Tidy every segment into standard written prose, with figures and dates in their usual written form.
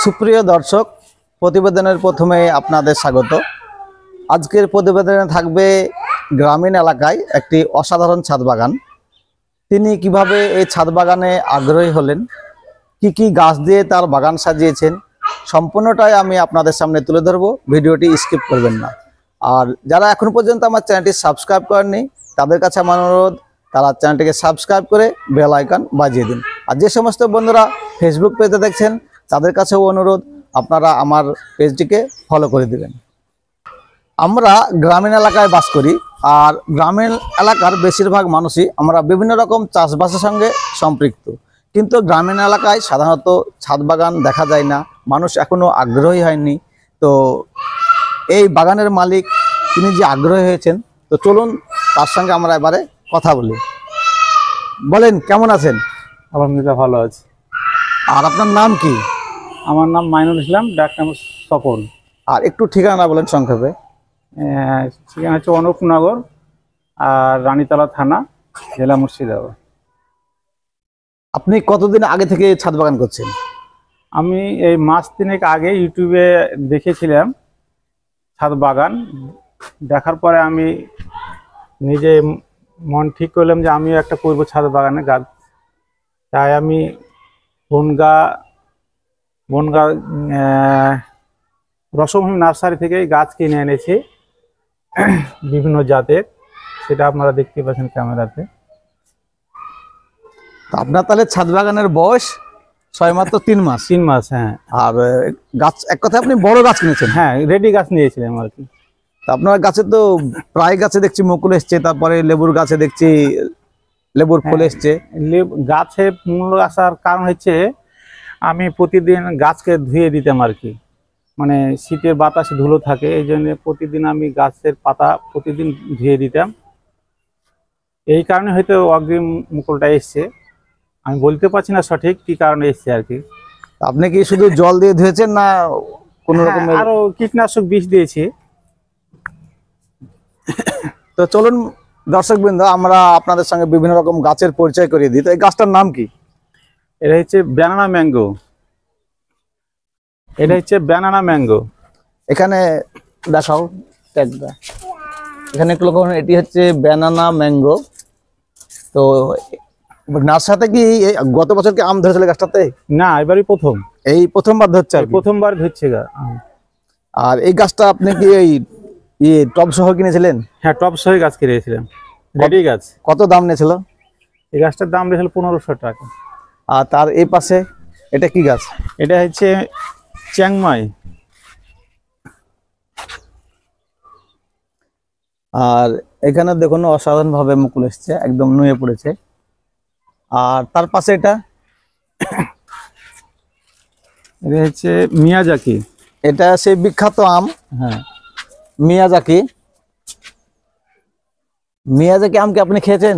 সুপ্রিয় দর্শক, প্রতিবেদনের প্রথমে আপনাদের স্বাগত। আজকের প্রতিবেদনে থাকবে গ্রামীণ এলাকায় একটি অসাধারণ ছাদ বাগান। তিনি কিভাবে এই ছাদ বাগানে আগ্রহী হলেন, কি কি গাছ দিয়ে তার বাগান সাজিয়েছেন, সম্পূর্ণটাই আমি আপনাদের সামনে তুলে ধরবো। ভিডিওটি স্কিপ করবেন না। আর যারা এখন পর্যন্ত আমার চ্যানেলটি সাবস্ক্রাইব করেননি তাদের কাছে আমার অনুরোধ, তারা চ্যানেলটিকে সাবস্ক্রাইব করে বেল আইকন বাজিয়ে দিন। আর যে সমস্ত বন্ধুরা ফেসবুক পেজে দেখছেন তাদের কাছেও অনুরোধ, আপনারা আমার পেজটিকে ফলো করে দিবেন। আমরা গ্রামীণ এলাকায় বাস করি, আর গ্রামীণ এলাকার বেশিরভাগ মানুষই আমরা বিভিন্ন রকম চাষবাসের সঙ্গে সম্পৃক্ত। কিন্তু গ্রামীণ এলাকায় সাধারণত ছাদ বাগান দেখা যায় না, মানুষ এখনও আগ্রহী হয়নি। তো এই বাগানের মালিক তিনি যে আগ্রহী হয়েছেন, তো চলুন তার সঙ্গে আমরা এবারে কথা বলি। বলেন, কেমন আছেন? আলহামদুলিল্লাহ, ভালো আছে। আর আপনার নাম কি? আমার নাম মাইনুল ইসলাম, ডাক নাম স্বপন। আর একটু ঠিকানা বলেন সংক্ষেপে। ঠিকানা হচ্ছে অনুপনগর আর রানীতলা থানা, জেলা মুর্শিদাবাদ। আপনি কতদিন আগে থেকে ছাদ বাগান করছেন? আমি এই মাস তিনেক আগে ইউটিউবে দেখেছিলাম ছাদ বাগান। দেখার পরে আমি নিজে মন ঠিক করলাম যে আমিও একটা করবো ছাদ বাগানে গাছ। তাই আমি বনগা রসভূমি নার্সারি থেকে গাছ কিনে এনেছি বিভিন্ন জাতের, সেটা আপনারা দেখতে পাচ্ছেন ক্যামেরাতে। আপনার তাহলে ছাদ বাগানের বয়স মাত্র 3 মাস? 3 মাস, হ্যাঁ। আর গাছ, এক কথায় আপনি বড় গাছ কিনেছেন? হ্যাঁ, রেডি গাছ নিয়েছিলাম আর কি। আপনার গাছে তো প্রায় গাছে দেখছি মুকুল এসছে, তারপরে লেবুর গাছে দেখছি লেবুর ফুল এসছে। গাছে মূল আসার কারণ হচ্ছে আমি প্রতিদিন গাছকে ধুয়ে দিতাম আর কি, মানে শীতের বাতাসে ধুলো থাকে, এই জন্য প্রতিদিন আমি গাছের পাতা প্রতিদিন ধুয়ে দিতাম। এই কারণে হয়তো অগ্রিম মুকুলটা এসছে, আমি বলতে পারছি না সঠিক কি কারণে এসছে আর কি। আপনি কি শুধু জল দিয়ে ধুয়েছেন না কোনো রকম? আরো কীটনাশক বিষ দিয়েছি। তো চলুন দর্শকবৃন্দ, আমরা আপনাদের সঙ্গে বিভিন্ন রকম গাছের পরিচয় করিয়ে দিই। তো এই গাছটার নাম কি? এটা হচ্ছে ব্যানানা ম্যাঙ্গো। এটা হচ্ছে ব্যানানা ম্যাঙ্গো। এখানে দেখাও ট্যাগটা, এখানে একটু লক্ষ্য করুন, এটি হচ্ছে ব্যানানা ম্যাঙ্গো। তো নার্সারিতে কি গত বছর কি আম ধরেছিল গাছটাতে? না, এবারই প্রথম, এই প্রথমবার ধরছে, প্রথমবার ধরছে গা। আর এই গাছটা আপনি কি এই টব সহ কিনেছিলেন? হ্যাঁ, টব সহ গাছ কিনেছিলাম, রেডি গাছ। কত দাম নিয়েছিল? এই গাছটার দাম নিয়েছিল 1500 টাকা। আর তার এই পাশে এটা কি গাছ? এটা হচ্ছে চ্যাংমাই। আর এখানে দেখুন অসাধারণ ভাবে মুকুল এসছে, একদম নুয়ে পড়েছে। আর তার পাশে এটা হচ্ছে মিয়াজাকি। এটা সেই বিখ্যাত আম। হ্যাঁ, মিয়াজাকি। মিয়াজাকি আম কি আপনি খেয়েছেন?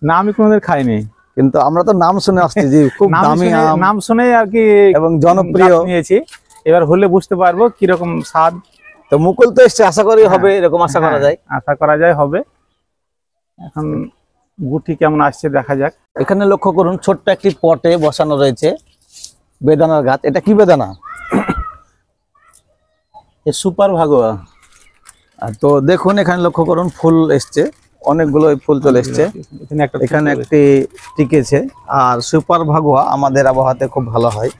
না, আমি কোনোদিন খাইনি, কিন্তু আমরা তো নাম শুনে আসছি যে খুব দামি আম, নাম শুনে আর কি, এবং জনপ্রিয় নিয়েছি। এবার হলে বুঝতে পারবো কিরকম স্বাদ। তো মুকুল তো এসছে, আশা করি হবে, এরকম আশা করা যায়। আশা করা যায় হবে। এখন গুটি কেমন আসছে দেখা যাক। এখানে লক্ষ্য করুন, ছোট্ট একটি পটে বসানো রয়েছে বেদানার গাছ। এটা কি বেদানা? এ সুপার ভাগোয়া। তো দেখুন এখানে লক্ষ্য করুন, ফুল এসছে, অনেকগুলো ফুল চলে এসছে। এখানে একটি টিকেছে। আর সুপার ভাগোয়া আমাদের আবহাওয়াতে খুব ভালো হয়।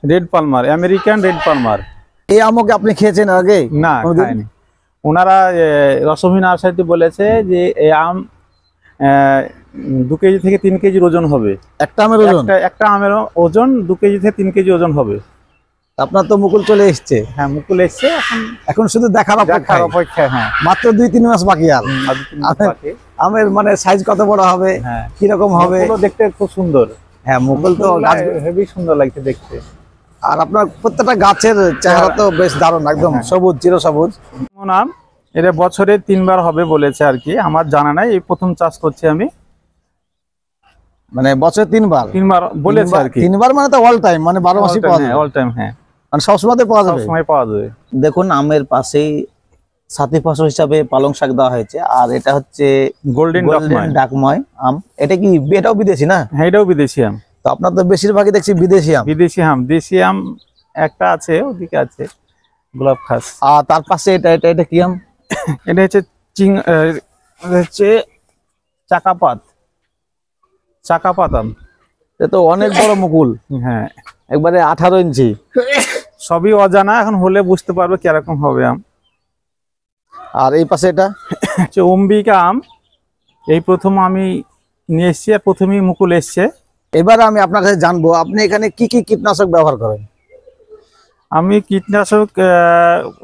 Red Palmer, American red Palmer. এই আমকে আপনি খেয়েছেন আগে? না, খাইনি। ওনারা রসভূমি নার্সারিতে বলেছে যে এই আম 2 কেজি থেকে 3 কেজির ওজন হবে। একটা আমের ওজন? একটা আমের ওজন 2 কেজি থেকে 3 কেজি ওজন হবে। আপনার তো মুকুল চলে এসছে? হ্যাঁ, মুকুল এসছে, এখন শুধু দেখার অপেক্ষা। হ্যাঁ, মাত্র 2-3 মাস বাকি। আর আমের মানে সাইজ কত বড় হবে, কিরকম হবে? দেখতে খুব সুন্দর। হ্যাঁ, মুকুল তো হেভি সুন্দর লাগছে দেখতে। আর আপনার প্রত্যেকটা গাছের চেহারা তো বেশ দারুণ, একদম সবুজ, চিরসবুজ। নাম এটা বছরে 3 বার হবে বলেছে আর কি, আমার জানা নাই, এই প্রথম চাষ করছি আমি। মানে বছরে 3 বার বলেছে আর কি। 3 বার মানে তো অল টাইম, মানে 12 মাসই পাওয়া যায়? অল টাইম, হ্যাঁ, মানে সবসময় পাওয়া যাবে? সবসময় পাওয়া যাবে। দেখুন আমের পাশেই সাথী ফসল হিসাবে পালং শাক দেওয়া হয়েছে। আর এটা হচ্ছে গোল্ডেন ডাকময় আম। এটা কি, এটাও বিদেশি না? হ্যাঁ, এটাও বিদেশি আম। তো আপনার তো বেশিরভাগই দেখছি বিদেশি আম। দেশি আম একটা আছে, ওদিকে আছে গোলাপ খাস। আর তার পাশে এটা এটা এটা কি আম? এটা হচ্ছে হচ্ছে চাকাপাত, চাকাপাত আম। এটা তো অনেক বড় মুকুল, হ্যাঁ, একবারে 18 ইঞ্চি। সবই অজানা, এখন হলে বুঝতে পারবে কিরকম হবে আম। আর এই পাশে এটা হচ্ছে অম্বিকা আম, এই প্রথম আমি নিয়ে এসছি, আর প্রথমেই মুকুল এসছে। এবার আমি আপনার কাছে জানবো আপনি এখানে কি কি কীটনাশক ব্যবহার করেন? আমি কীটনাশক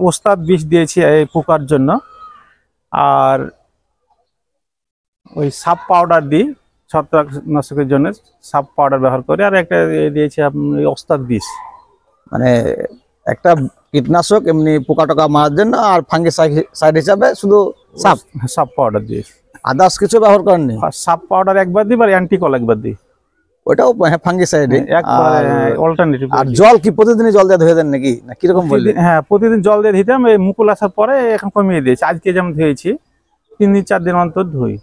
ওস্তাদ বিষ দিয়েছি এই পোকার জন্য, আর ওই সাপ পাউডার দিই ছত্রাকনাশকের জন্য, সাপ পাউডার ব্যবহার করি, আর একটা দিয়েছি আপনি ওস্তাদ বিষ। মানে একটা কীটনাশক এমনি পোকা টোকা মারার জন্য, আর ফাঙ্গিসাইড হিসাবে শুধু সাপ সাপ পাউডার দিয়েছি। আদার্স কিছু ব্যবহার করেননি? আর সাপ পাউডার একবার দিই, আর অ্যান্টিকল একবার দিই, ওটাও ফাঙ্গিসাইড। একবার অল্টারনেটিভ। আর জল কি প্রতিদিনই জল দিয়ে ধুয়ে দেন নাকি, না কিরকম বললেন? হ্যাঁ, প্রতিদিন জল দিয়ে দিতাম, এই মুকুল আসার পরে এখন কমিয়ে দিয়েছি। আজকে যেমন ধুয়েছি, 3 দিন 4 দিন অন্তর ধুই,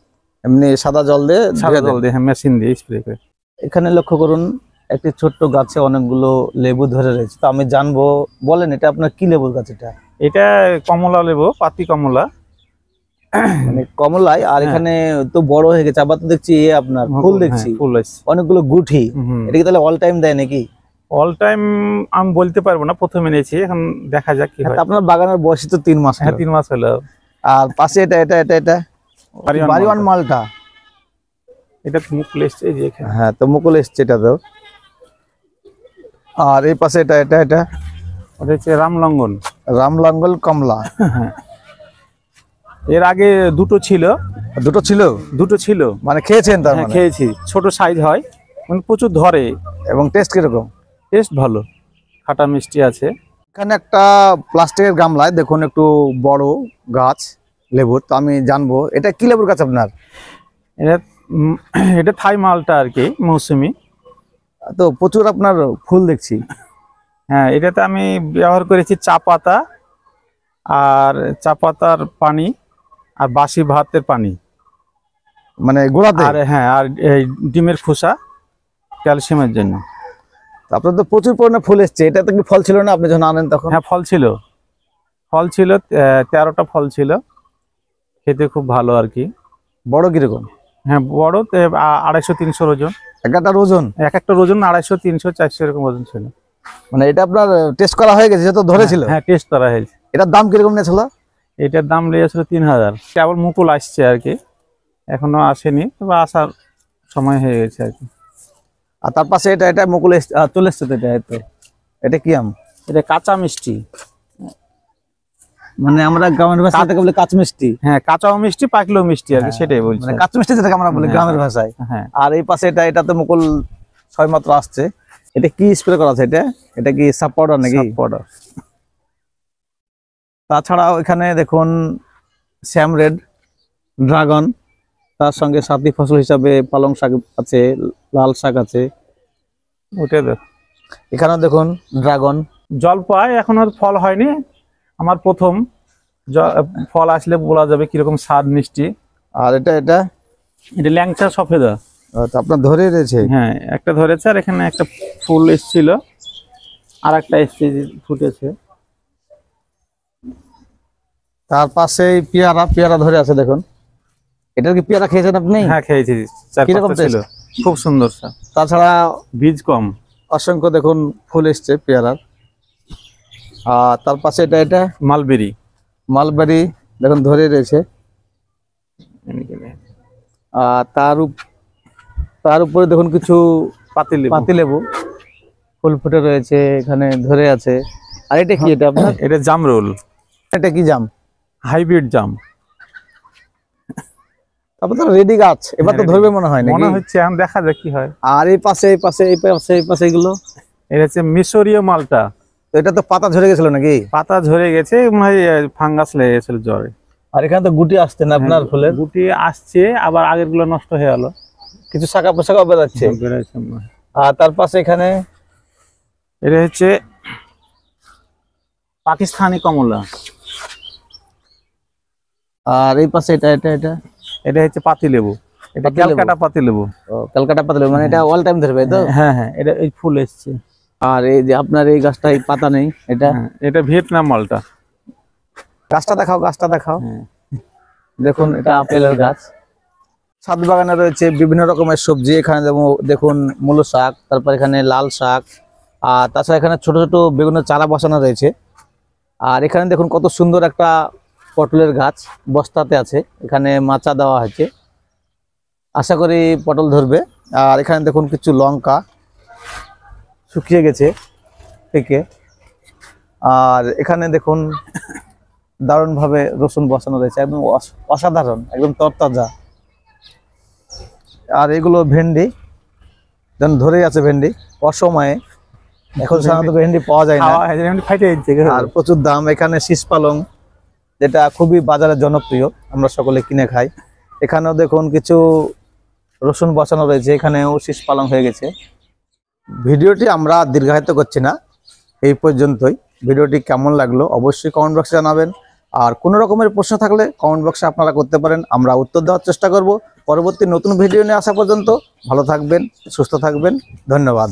এমনি সাদা জল দিয়ে সাদা ধুয়ে দেন? জল দিয়ে, হ্যাঁ, মেশিন দিয়ে স্প্রে করে। এখানে লক্ষ্য করুন একটি ছোট্ট গাছে অনেকগুলো লেবু ধরে রয়েছে, তো আমি জানবো, বলেন এটা আপনার কি লেবুর গাছ? এটা এটা কমলা লেবু, পাতি কমলা, মানে কমলাই। আর এখানে তো বড় হয়ে গেছে, আবার তো দেখছি আপনার ফুল দেখছি, ফুল আসছে অনেকগুলো গুঠি। এটা কি তাহলে অল টাইম দেয় নাকি? অল টাইম আমি বলতে পারবো না, প্রথমে নিয়েছি, এখন দেখা যাক কি হয়। আপনার বাগানের বয়স তো 3 মাস। হ্যাঁ, 3 মাস হলো। আর পাশে এটা এটা এটা এটা বাড়িওয়ান মালটা, এটা মুকুল এসছে এই যে এখানে। হ্যাঁ, তো মুকুল এসছে এটা তো। আর এই পাশে এটা এটা এটা ওটা হচ্ছে রামলঙ্গন, রামলাঙ্গল কমলা। এর আগে দুটো ছিল। দুটো ছিল মানে খেয়েছেন তার হ্যাঁ, মানে? খেয়েছি, ছোট সাইজ হয়, মানে প্রচুর ধরে। এবং টেস্ট কিরকম? টেস্ট ভালো, খাটা মিষ্টি আছে। এখানে একটা প্লাস্টিকের গামলায় দেখুন একটু বড় গাছ লেবুর, তো আমি জানবো এটা কি লেবুর গাছ আপনার? এটা এটা থাই মালটা আর কি, মৌসুমি। তো প্রচুর আপনার ফুল দেখছি। হ্যাঁ, এটাতে আমি ব্যবহার করেছি চা পাতা, আর চা পাতার পানি, আর বাসি ভাতের পানি, মানে গোড়াতে? আর হ্যাঁ, আর এই ডিমের খোসা ক্যালসিয়ামের জন্য। আপনার তো প্রচুর পরিমাণে ফুল এসছে, এটা তো কি ফল ছিল না আপনি যখন আনেন তখন? হ্যাঁ, ফল ছিল 13টা ফল ছিল, খেতে খুব ভালো আর কি। বড় কিরকম? হ্যাঁ, বড় 250-300 ওজন, একটা ওজন? এক একটা ওজন 250-300-400 এরকম ওজন ছিল। মানে এটা আপনার টেস্ট করা হয়ে গেছে, যেহেতু ধরেছিল? হ্যাঁ, টেস্ট করা হয়েছে। এটার দাম কিরকম নিয়েছিল? এটার দাম লেগেছিল 3000। কেবল মুকুল আসছে আর কি, এখনো আসেনি, তবে আসার সময় হয়ে গেছে আর কি। আর তার পাশে এটা এটা মুকুল চলে এসছে তো, এটা এটা কি আম? এটা কাঁচা মিষ্টি, মানে আমরা গ্রামের ভাষায় এটাকে বলি কাঁচ মিষ্টি। হ্যাঁ, কাঁচাও মিষ্টি, পাকলেও মিষ্টি আর কি, সেটাই বলছি। মানে কাঁচ মিষ্টি যেটাকে আমরা বলি গ্রামের ভাষায়। হ্যাঁ। আর এই পাশে এটা এটা তো মুকুল ছয়মাত্র আসছে। এটা কি স্প্রে করা আছে? এটা এটা কি সাপ পাউডার নাকি? সাপ পাউডার। তাছাড়াও এখানে দেখুন শ্যাম রেড, ড্রাগন, তার সঙ্গে সাথী ফসল হিসাবে পালং শাক আছে, লাল শাক আছে। ওটা দেখ, এখানেও দেখুন ড্রাগন। জলপাই এখনো ফল হয়নি, আমার প্রথম ফল আসলে বলা যাবে কিরকম স্বাদ, মিষ্টি। আর এটা এটা এটা ল্যাংচা সফেদা। তো আপনার ধরে রয়েছে? হ্যাঁ, একটা ধরেছে, আর এখানে একটা ফুল এসেছিল, আর একটা এসছে ফুটেছে। তার পাশে পেয়ারা ধরে আছে দেখুন। এটার কি পেয়ারা খেয়েছেন আপনি? হ্যাঁ, খেয়েছি, কিরকম ছিল, খুব সুন্দর স্বাদ। তাছাড়া বীজ কম। অসংখ্য দেখুন ফুল এসছে পেয়ারার। আর তার পাশে এটা এটা মালবেরি দেখুন ধরে রয়েছে। আর তার উপরে দেখুন কিছু পাতিলেবু ফুল ফুটে রয়েছে, এখানে ধরে আছে। আর এটা কি? এটা আপনার? এটা জামরুল। এটা কি জাম? হাইব্রিড জাম। তারপর তো রেডি গাছ, এবার তো ধরবে মনে হয়, মনে হচ্ছে, এখন দেখা যাক কি হয়। আর এই পাশে এগুলো এটা হচ্ছে মিশরীয় মালটা। তো এটা তো পাতা ঝরে গেছিল নাকি? পাতা ঝরে গেছে, ফাঙ্গাস লেগে গেছিল জ্বরে। আর এখানে তো গুটি আসছে না আপনার ফুলের? গুটি আসছে, আবার আগের গুলো নষ্ট হয়ে গেল, কিছু শাখা পোশাকা বেরোচ্ছে। আর তার পাশে এখানে এটা হচ্ছে পাকিস্তানি কমলা। আর এই পাশে এটা এটা এটা এটা হচ্ছে পাতিলেবু। এটা ক্যালকাটা পাতিলেবু। ক্যালকাটা পাতিলেবু, মানে এটা অল টাইম ধরবে তো? হ্যাঁ হ্যাঁ, এটা এই ফুল এসছে। আর এই যে আপনার এই গাছটায় পাতা নেই, এটা এটা ভিয়েতনাম মালটা। গাছটা দেখাও, গাছটা দেখাও। হ্যাঁ। দেখুন এটা আপেলের গাছ। ছাদ বাগানে রয়েছে বিভিন্ন রকমের সবজি, এখানে যেমন দেখুন মূলো শাক, তারপর এখানে লাল শাক, আর তাছাড়া এখানে ছোট ছোট বেগুনের চারা বসানো রয়েছে। আর এখানে দেখুন কত সুন্দর একটা পটলের গাছ বস্তাতে আছে, এখানে মাচা দেওয়া হয়েছে, আশা করি পটল ধরবে। আর এখানে দেখুন কিছু লঙ্কা শুকিয়ে গেছে থেকে। আর এখানে দেখুন দারুণভাবে রসুন বসানো রয়েছে, একদম অসাধারণ, একদম তরতাজা। আর এগুলো ভেন্ডি, যেন ধরেই আছে ভেন্ডি, অসময়ে, এখন সাধারণত ভেন্ডি পাওয়া যায় না, আর প্রচুর দাম। এখানে শীষ পালং, যেটা খুবই বাজারে জনপ্রিয়, আমরা সকলে কিনে খাই। এখানেও দেখুন কিছু রসুন বসানো রয়েছে, এখানেও শীষ পালং হয়ে গেছে। ভিডিওটি আমরা দীর্ঘায়িত করছি না, এই পর্যন্তই। ভিডিওটি কেমন লাগলো অবশ্যই কমেন্ট বক্সে জানাবেন। আর কোনো রকমের প্রশ্ন থাকলে কমেন্ট বক্সে আপনারা করতে পারেন, আমরা উত্তর দেওয়ার চেষ্টা করব। পরবর্তী নতুন ভিডিও নিয়ে আসা পর্যন্ত ভালো থাকবেন, সুস্থ থাকবেন, ধন্যবাদ।